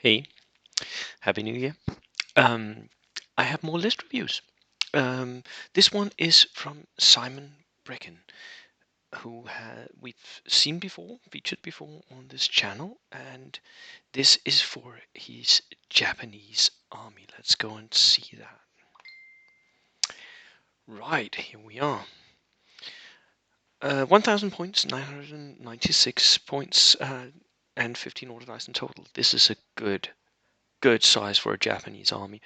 Hey, Happy New Year. Um, I have more list reviews. This one is from Simon Brecken, who we've seen before, featured before on this channel, and this is for his Japanese army. Let's go and see that. Right, here we are. 1,000 points, 996 points, and 15 order dice in total. This is a good size for a Japanese army.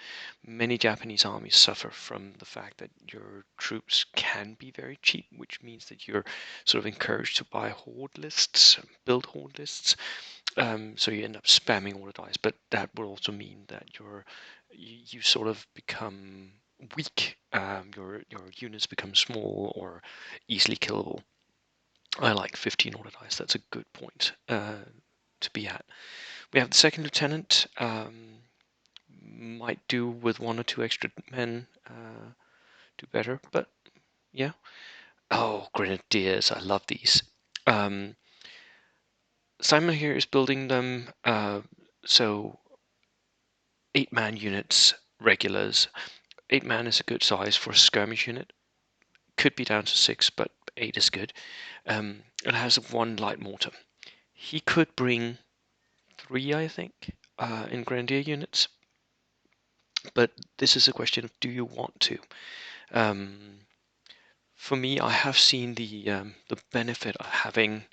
Many Japanese armies suffer from the fact that your troops can be very cheap, which means that you're sort of encouraged to buy horde lists, build horde lists. So you end up spamming all the dice, but that will also mean that you sort of become weak. Your units become small or easily killable. I like 15 order dice. That's a good point to be at. We have the second lieutenant. Might do with one or two extra men, do better, but yeah. Oh, grenadiers, I love these. Simon here is building them, so 8-man units, regulars. 8-man is a good size for a skirmish unit. Could be down to 6, but 8 is good. It has 1 light mortar. He could bring 3, I think, in grenadier units, but this is a question of do you want to? For me, I have seen the benefit of having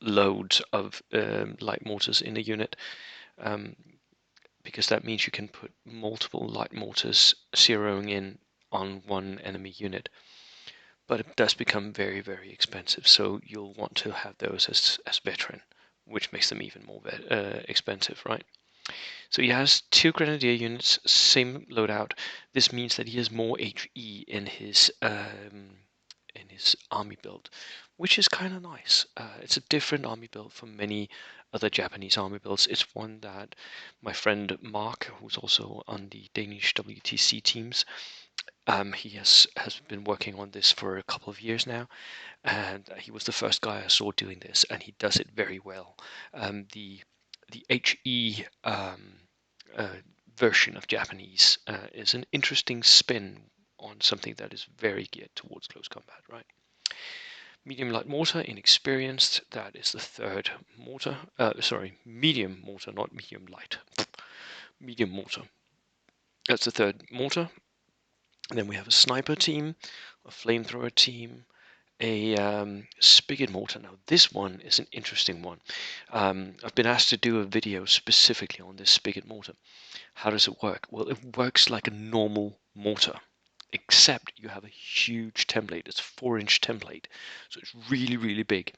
loads of light mortars in a unit, um, because that means you can put multiple light mortars zeroing in on one enemy unit. But it does become very, very expensive, so you'll want to have those as veteran, which makes them even more expensive, right? So he has 2 grenadier units, same loadout. This means that he has more HE in his army build, which is kind of nice. It's a different army build from many other Japanese army builds. It's one that my friend Mark, who's also on the Danish WTC teams, he has been working on this for a couple of years now, and he was the first guy I saw doing this, and he does it very well. The HE version of Japanese is an interesting spin on something that is very geared towards close combat, right? Medium light mortar, inexperienced, that is the third mortar. Sorry, medium mortar, not medium light. Medium mortar. That's the third mortar. And then we have a sniper team, a flamethrower team, a spigot mortar. Now this one is an interesting one. I've been asked to do a video specifically on this spigot mortar. How does it work? Well, it works like a normal mortar, except you have a huge template. It's a 4-inch template, so it's really, really big,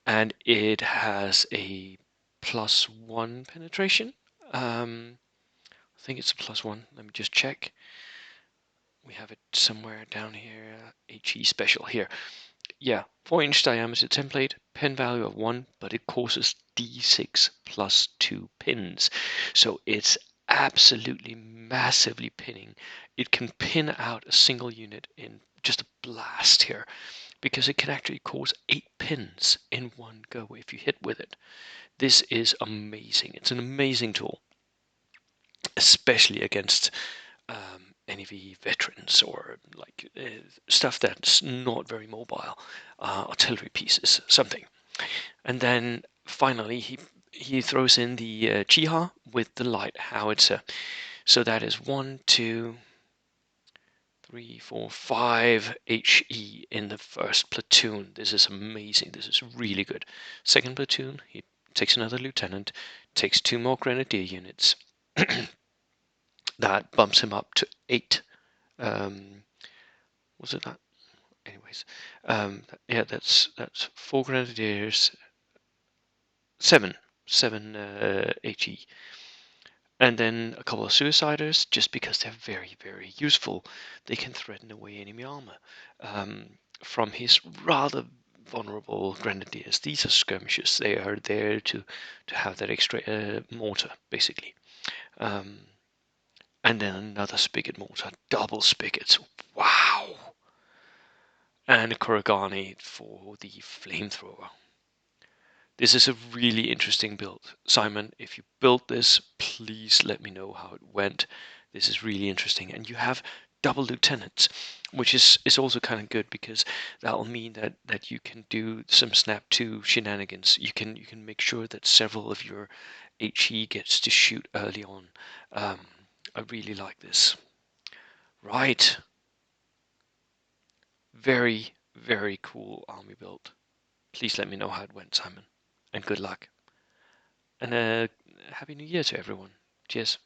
and it has a +1 penetration. I think it's a +1. Let me just check. We have it somewhere down here. HE special here. Yeah, 4-inch diameter template, pin value of 1, but it causes D6 plus 2 pins. So it's absolutely massively pinning. It can pin out a single unit in just a blast here, because it can actually cause 8 pins in one go if you hit with it. This is amazing. It's an amazing tool, especially against NEV veterans or like stuff that's not very mobile, artillery pieces, something. And then finally he throws in the Chiha with the light howitzer. So that is 1, 2, 3, 4, 5 HE in the first platoon. This is amazing. This is really good. Second platoon, he takes another lieutenant, takes 2 more grenadier units. That bumps him up to 8. Was it that? Anyways, yeah, that's 4 grenadiers, 7 HE, and then a couple of suiciders, just because they're very, very useful. They can threaten away enemy armor from his rather vulnerable grenadiers. These are skirmishers. They are there to have that extra mortar, basically. And then another spigot mortar, double spigots. Wow! And a Kuragani for the flamethrower. This is a really interesting build. Simon, if you built this, please let me know how it went. This is really interesting. And you have double lieutenants, which is also kind of good because that'll mean that you can do some snap 2 shenanigans. You can make sure that several of your HE gets to shoot early on. I really like this. Right. Very, very cool army build. Please let me know how it went, Simon. And good luck. And Happy New Year to everyone. Cheers.